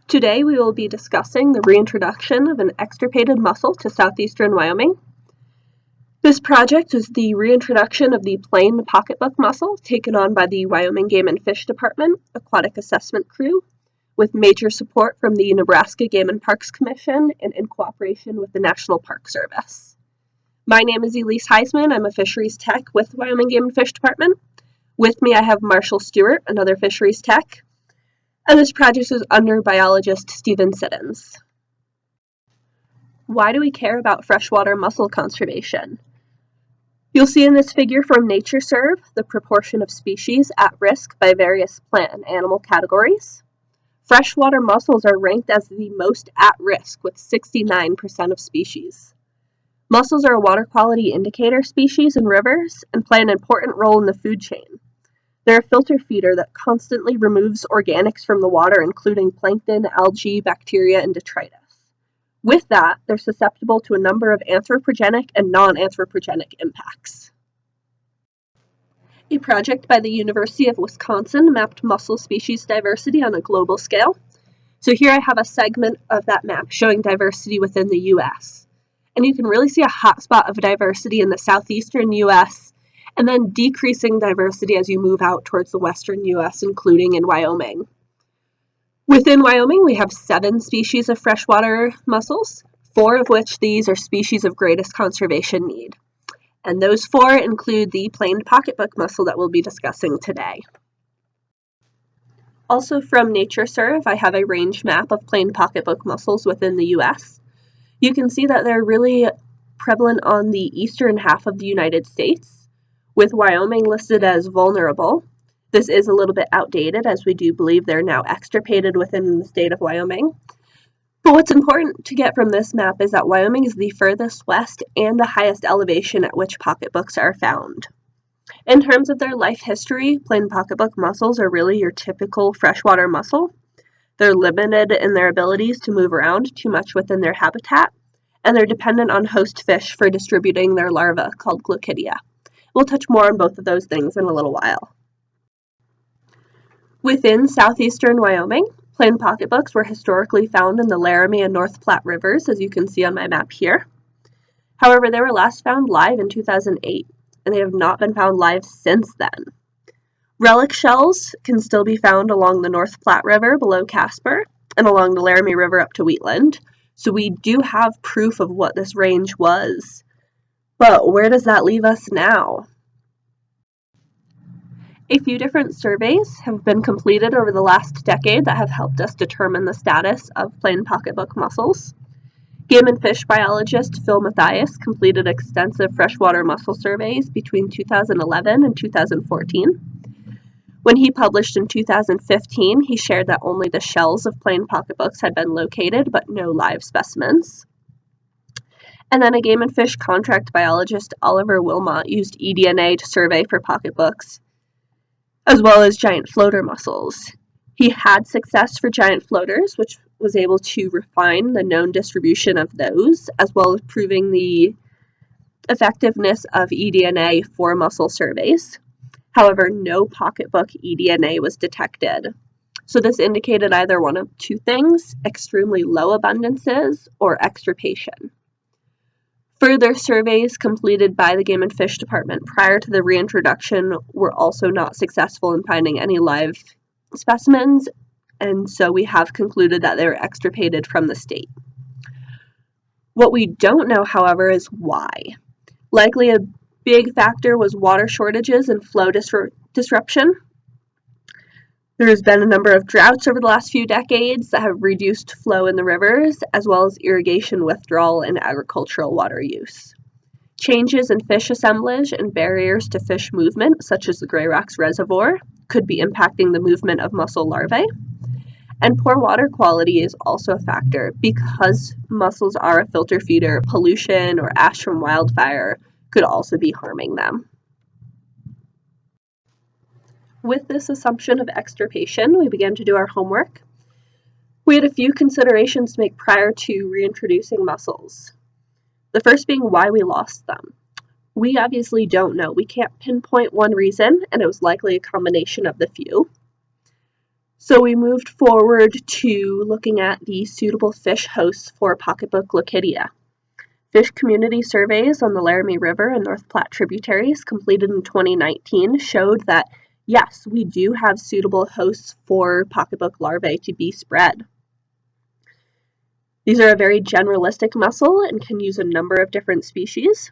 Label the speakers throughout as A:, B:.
A: Today we will be discussing the reintroduction of an extirpated mussel to southeastern Wyoming. This project was the reintroduction of the plain pocketbook mussel taken on by the Wyoming Game and Fish Department Aquatic Assessment Crew, with major support from the Nebraska Game and Parks Commission and in cooperation with the National Park Service. My name is Elise Heisman. I'm a fisheries tech with the Wyoming Game and Fish Department. With me I have Marshall Stewart, another fisheries tech, and this project is under biologist Stephen Siddons. Why do we care about freshwater mussel conservation? You'll see in this figure from NatureServe the proportion of species at risk by various plant and animal categories. Freshwater mussels are ranked as the most at risk with 69% of species. Mussels are a water quality indicator species in rivers and play an important role in the food chain. They're a filter feeder that constantly removes organics from the water, including plankton, algae, bacteria, and detritus. With that, they're susceptible to a number of anthropogenic and non-anthropogenic impacts. A project by the University of Wisconsin mapped mussel species diversity on a global scale. So here I have a segment of that map showing diversity within the U.S. And you can really see a hotspot of diversity in the southeastern U.S., and then decreasing diversity as you move out towards the western U.S., including in Wyoming. Within Wyoming, we have 7 species of freshwater mussels, 4 of which these are species of greatest conservation need. And those 4 include the plain pocketbook mussel that we'll be discussing today. Also from NatureServe, I have a range map of plain pocketbook mussels within the U.S. You can see that they're really prevalent on the eastern half of the United States, with Wyoming listed as vulnerable. This is a little bit outdated, as we do believe they're now extirpated within the state of Wyoming. But what's important to get from this map is that Wyoming is the furthest west and the highest elevation at which pocketbooks are found. In terms of their life history, plain pocketbook mussels are really your typical freshwater mussel. They're limited in their abilities to move around too much within their habitat, and they're dependent on host fish for distributing their larvae, called glochidia. We'll touch more on both of those things in a little while. Within southeastern Wyoming, plain pocketbooks were historically found in the Laramie and North Platte rivers, as you can see on my map here. However, they were last found live in 2008, and they have not been found live since then. Relic shells can still be found along the North Platte River below Casper and along the Laramie River up to Wheatland, so we do have proof of what this range was. But where does that leave us now? A few different surveys have been completed over the last decade that have helped us determine the status of plain pocketbook mussels. Game and fish biologist Phil Mathias completed extensive freshwater mussel surveys between 2011 and 2014. When he published in 2015, he shared that only the shells of plain pocketbooks had been located, but no live specimens. And then a game and fish contract biologist, Oliver Wilmot, used eDNA to survey for pocketbooks, as well as giant floater mussels. He had success for giant floaters, which was able to refine the known distribution of those, as well as proving the effectiveness of eDNA for mussel surveys. However, no pocketbook eDNA was detected. So this indicated either one of two things: extremely low abundances or extirpation. Further surveys completed by the Game and Fish Department prior to the reintroduction were also not successful in finding any live specimens, and so we have concluded that they were extirpated from the state. What we don't know, however, is why. Likely a big factor was water shortages and flow disruption. There has been a number of droughts over the last few decades that have reduced flow in the rivers, as well as irrigation withdrawal and agricultural water use. Changes in fish assemblage and barriers to fish movement, such as the Grey Rocks Reservoir, could be impacting the movement of mussel larvae. And poor water quality is also a factor. Because mussels are a filter feeder, pollution or ash from wildfire could also be harming them. With this assumption of extirpation, we began to do our homework. We had a few considerations to make prior to reintroducing mussels. The first being why we lost them. We obviously don't know. We can't pinpoint one reason, and it was likely a combination of the few. So we moved forward to looking at the suitable fish hosts for pocketbook lochidia. Fish community surveys on the Laramie River and North Platte tributaries completed in 2019 showed that, yes, we do have suitable hosts for pocketbook larvae to be spread. These are a very generalistic mussel and can use a number of different species.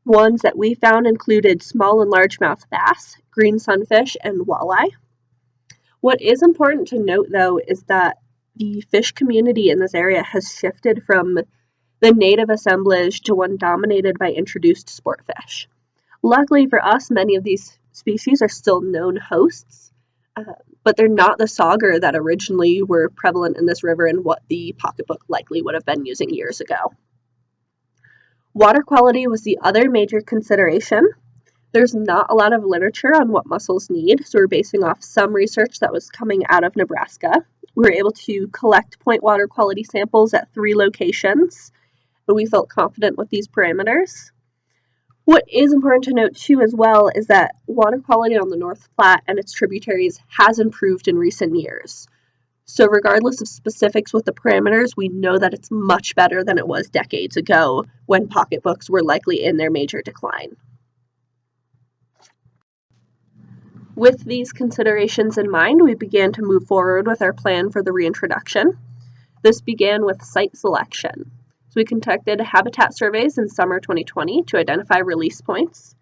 A: Ones that we found included small and largemouth bass, green sunfish, and walleye. What is important to note, though, is that the fish community in this area has shifted from the native assemblage to one dominated by introduced sport fish. Luckily for us, many of these species are still known hosts, but they're not the sauger that originally were prevalent in this river and what the pocketbook likely would have been using years ago. Water quality was the other major consideration. There's not a lot of literature on what mussels need, so we're basing off some research that was coming out of Nebraska. We were able to collect point water quality samples at 3 locations, and we felt confident with these parameters. What is important to note too as well is that water quality on the North Platte and its tributaries has improved in recent years. So regardless of specifics with the parameters, we know that it's much better than it was decades ago when pocketbooks were likely in their major decline. With these considerations in mind, we began to move forward with our plan for the reintroduction. This began with site selection. So we conducted habitat surveys in summer 2020 to identify release points.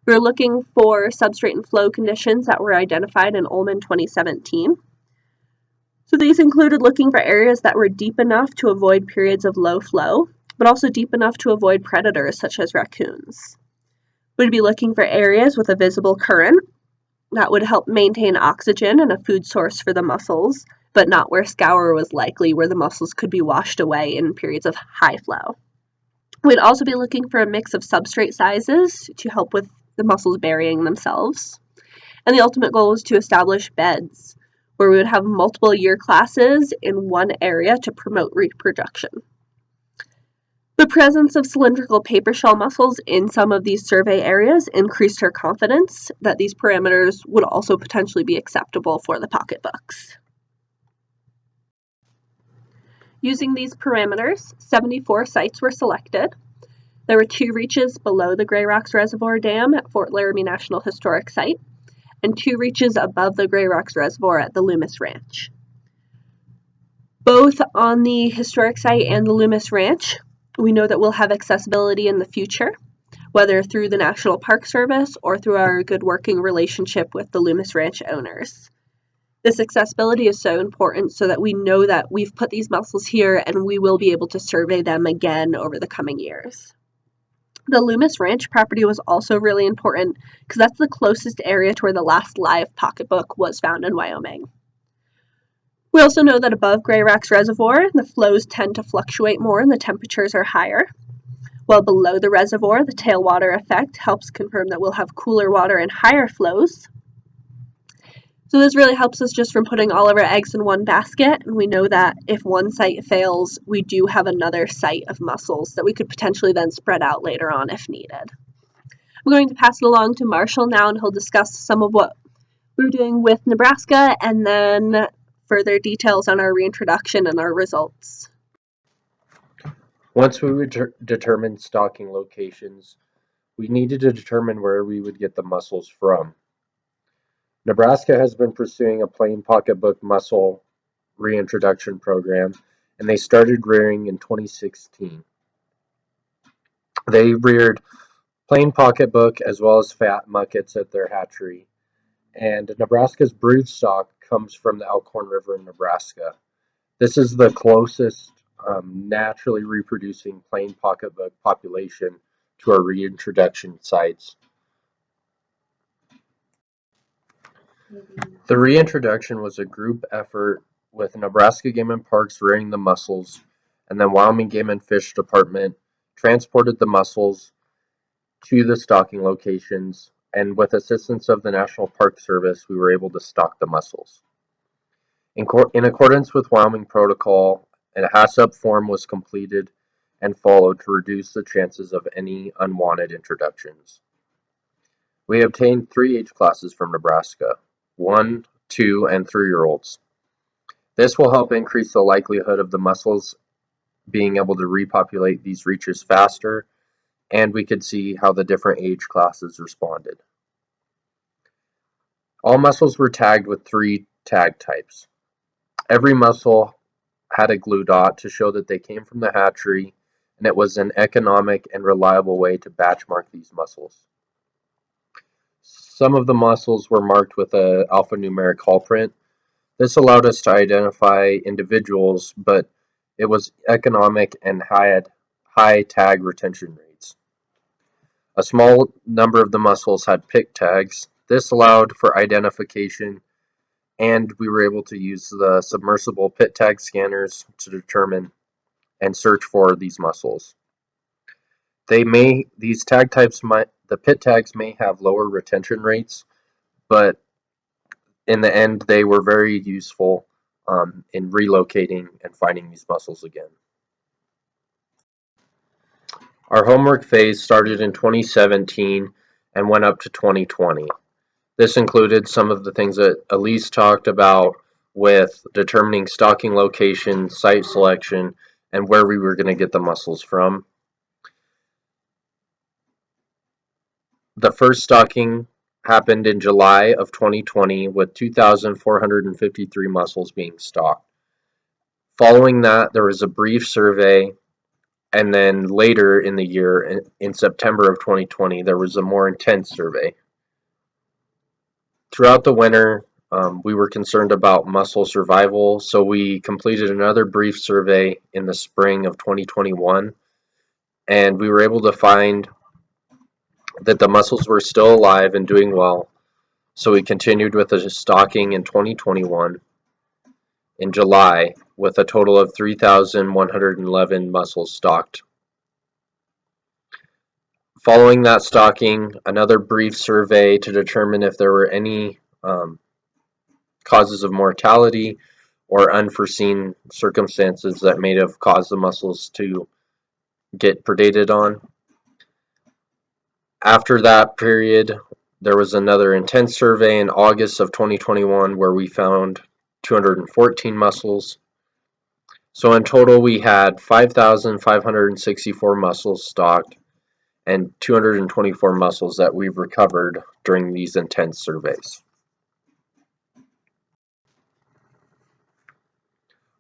A: We were looking for substrate and flow conditions that were identified in Ullman 2017. So these included looking for areas that were deep enough to avoid periods of low flow, but also deep enough to avoid predators such as raccoons. We'd be looking for areas with a visible current that would help maintain oxygen and a food source for the mussels, but not where scour was likely, where the mussels could be washed away in periods of high flow. We'd also be looking for a mix of substrate sizes to help with the mussels burying themselves. And the ultimate goal was to establish beds, where we would have multiple year classes in one area to promote reproduction. The presence of cylindrical paper shell mussels in some of these survey areas increased our confidence that these parameters would also potentially be acceptable for the pocketbooks. Using these parameters, 74 sites were selected. There were 2 reaches below the Grey Rocks Reservoir Dam at Fort Laramie National Historic Site, and 2 reaches above the Grey Rocks Reservoir at the Loomis Ranch. Both on the historic site and the Loomis Ranch, we know that we'll have accessibility in the future, whether through the National Park Service or through our good working relationship with the Loomis Ranch owners. This accessibility is so important so that we know that we've put these mussels here and we will be able to survey them again over the coming years. The Loomis Ranch property was also really important because that's the closest area to where the last live pocketbook was found in Wyoming. We also know that above Grey Rocks Reservoir, the flows tend to fluctuate more and the temperatures are higher. While below the reservoir, the tailwater effect helps confirm that we'll have cooler water and higher flows. So this really helps us just from putting all of our eggs in one basket, and we know that if one site fails, we do have another site of mussels that we could potentially then spread out later on if needed. I'm going to pass it along to Marshall now, and he'll discuss some of what we're doing with Nebraska and then further details on our reintroduction and our results.
B: Once we would determine stocking locations, we needed to determine where we would get the mussels from. Nebraska has been pursuing a plain pocketbook mussel reintroduction program, and they started rearing in 2016. They reared plain pocketbook as well as fat muckets at their hatchery, and Nebraska's brood stock comes from the Elkhorn River in Nebraska. This is the closest naturally reproducing plain pocketbook population to our reintroduction sites. The reintroduction was a group effort with Nebraska Game and Parks rearing the mussels, and then Wyoming Game and Fish Department transported the mussels to the stocking locations, and with assistance of the National Park Service, we were able to stock the mussels. In accordance with Wyoming protocol, a HACCP form was completed and followed to reduce the chances of any unwanted introductions. We obtained 3 age classes from Nebraska. 1 2, and 3-year-olds. This will help increase the likelihood of the mussels being able to repopulate these reaches faster, and we could see how the different age classes responded. All mussels were tagged with 3 tag types. Every mussel had a glue dot to show that they came from the hatchery, and it was an economic and reliable way to batch mark these mussels. Some of the mussels were marked with an alphanumeric hull print. This allowed us to identify individuals, but it was economic and had high tag retention rates. A small number of the mussels had pick tags. This allowed for identification, and we were able to use the submersible pit tag scanners to determine and search for these mussels. These tag types the pit tags may have lower retention rates, but in the end, they were very useful in relocating and finding these mussels again. Our homework phase started in 2017 and went up to 2020. This included some of the things that Elise talked about with determining stocking location, site selection, and where we were going to get the mussels from. The first stocking happened in July of 2020 with 2,453 mussels being stocked. Following that, there was a brief survey, and then later in the year, in September of 2020, there was a more intense survey. Throughout the winter, we were concerned about mussel survival, so we completed another brief survey in the spring of 2021, and we were able to find that the mussels were still alive and doing well, so we continued with the stocking in 2021 in July with a total of 3,111 mussels stocked. Following that stocking, another brief survey to determine if there were any causes of mortality or unforeseen circumstances that may have caused the mussels to get predated on. After that period, there was another intense survey in August of 2021 where we found 214 mussels. So in total, we had 5,564 mussels stocked and 224 mussels that we've recovered during these intense surveys.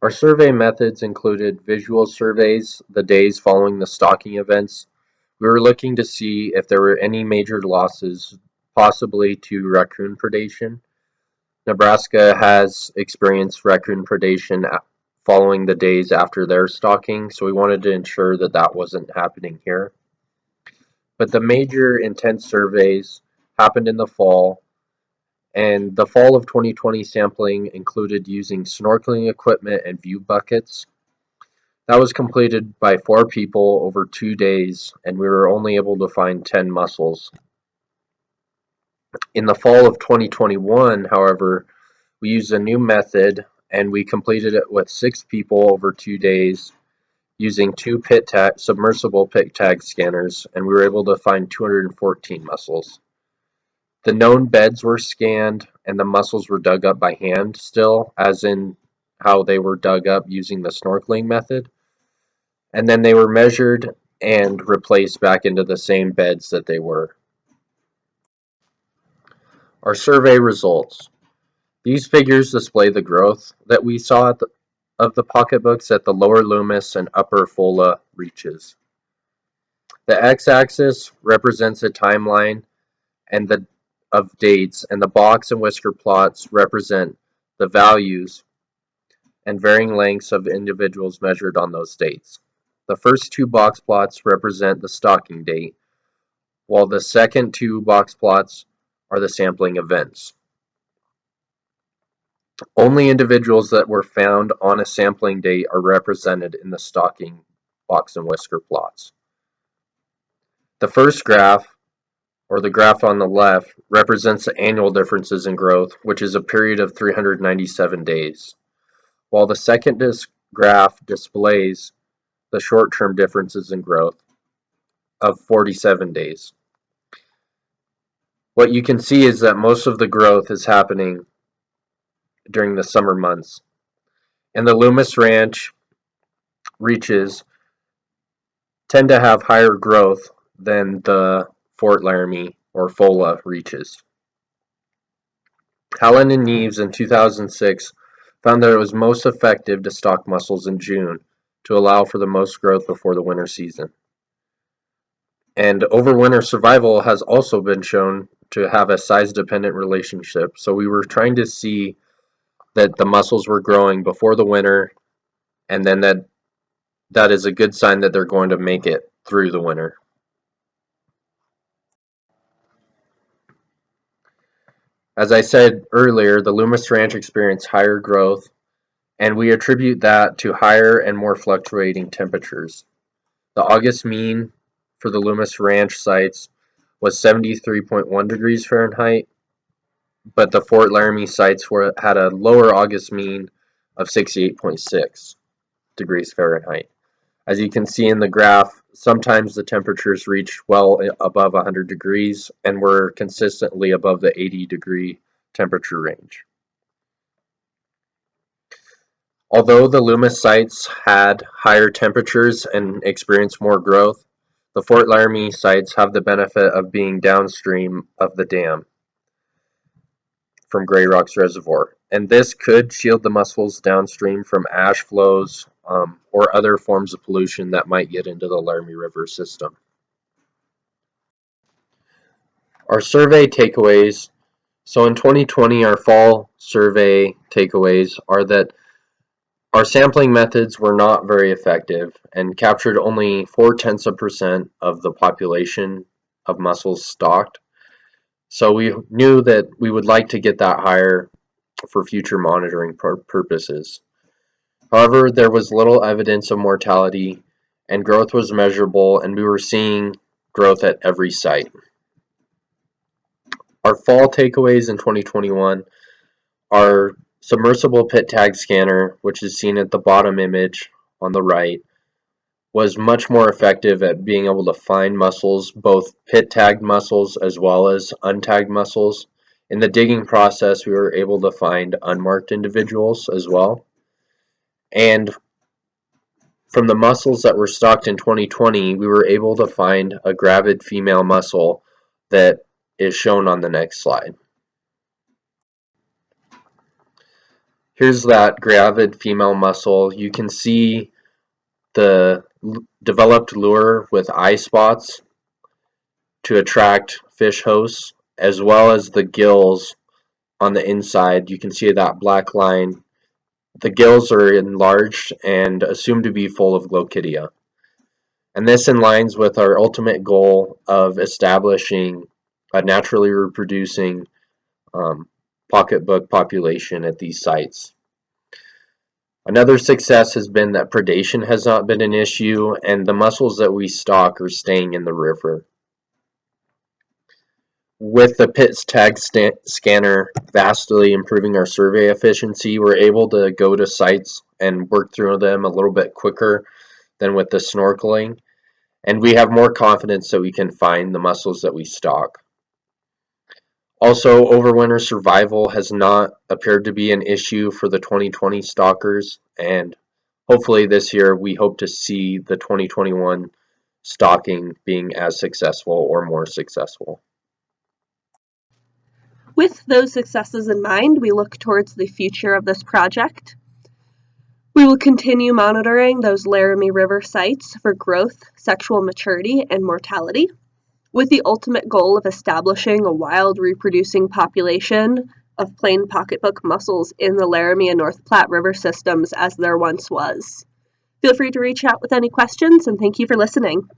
B: Our survey methods included visual surveys the days following the stocking events. We were looking to see if there were any major losses, possibly to raccoon predation. Nebraska has experienced raccoon predation following the days after their stocking, so we wanted to ensure that that wasn't happening here. But the major intense surveys happened in the fall, and the fall of 2020 sampling included using snorkeling equipment and view buckets. That was completed by 4 people over 2 days, and we were only able to find 10 mussels. In the fall of 2021, however, we used a new method, and we completed it with 6 people over 2 days using 2 submersible pit tag scanners, and we were able to find 214 mussels. The known beds were scanned, and the mussels were dug up by hand still, as in how they were dug up using the snorkeling method. And then they were measured and replaced back into the same beds that they were. Our survey results. These figures display the growth that we saw of the pocketbooks at the lower Loomis and upper Fola reaches. The x-axis represents a timeline of dates, and the box and whisker plots represent the values and varying lengths of individuals measured on those dates. The first 2 box plots represent the stocking date, while the second 2 box plots are the sampling events. Only individuals that were found on a sampling date are represented in the stocking box and whisker plots. The first graph, or the graph on the left, represents the annual differences in growth, which is a period of 397 days, while the second graph displays the short-term differences in growth of 47 days. What you can see is that most of the growth is happening during the summer months. And the Loomis Ranch reaches tend to have higher growth than the Fort Laramie or Fola reaches. Hallen and Neves in 2006 found that it was most effective to stock mussels in June to allow for the most growth before the winter season. And overwinter survival has also been shown to have a size-dependent relationship. So we were trying to see that the mussels were growing before the winter, and then that is a good sign that they're going to make it through the winter. As I said earlier, the Loomis Ranch experienced higher growth, and we attribute that to higher and more fluctuating temperatures. The August mean for the Loomis Ranch sites was 73.1 degrees Fahrenheit, but the Fort Laramie sites had a lower August mean of 68.6 degrees Fahrenheit. As you can see in the graph, sometimes the temperatures reached well above 100 degrees and were consistently above the 80-degree temperature range. Although the Loomis sites had higher temperatures and experienced more growth, the Fort Laramie sites have the benefit of being downstream of the dam from Grey Rocks Reservoir, and this could shield the mussels downstream from ash flows or other forms of pollution that might get into the Laramie River system. Our survey takeaways. So in 2020, our fall survey takeaways are that our sampling methods were not very effective and captured only 0.4% of the population of mussels stocked. So we knew that we would like to get that higher for future monitoring purposes. However, there was little evidence of mortality and growth was measurable, and we were seeing growth at every site. Our fall takeaways in 2021 are submersible pit tag scanner, which is seen at the bottom image on the right, was much more effective at being able to find mussels, both pit tagged mussels as well as untagged mussels. In the digging process, we were able to find unmarked individuals as well. And from the mussels that were stocked in 2020, we were able to find a gravid female mussel that is shown on the next slide. Here's that gravid female mussel. You can see the developed lure with eye spots to attract fish hosts, as well as the gills on the inside. You can see that black line. The gills are enlarged and assumed to be full of Glochidia. And this aligns with our ultimate goal of establishing a naturally reproducing pocketbook population at these sites. Another success has been that predation has not been an issue, and the mussels that we stock are staying in the river. With the pit tag scanner vastly improving our survey efficiency, we're able to go to sites and work through them a little bit quicker than with the snorkeling, and we have more confidence that we can find the mussels that we stock. Also, overwinter survival has not appeared to be an issue for the 2020 stockers, and hopefully this year we hope to see the 2021 stocking being as successful or more successful.
A: With those successes in mind, we look towards the future of this project. We will continue monitoring those Laramie River sites for growth, sexual maturity, and mortality, with the ultimate goal of establishing a wild reproducing population of plain pocketbook mussels in the Laramie and North Platte River systems as there once was. Feel free to reach out with any questions, and thank you for listening.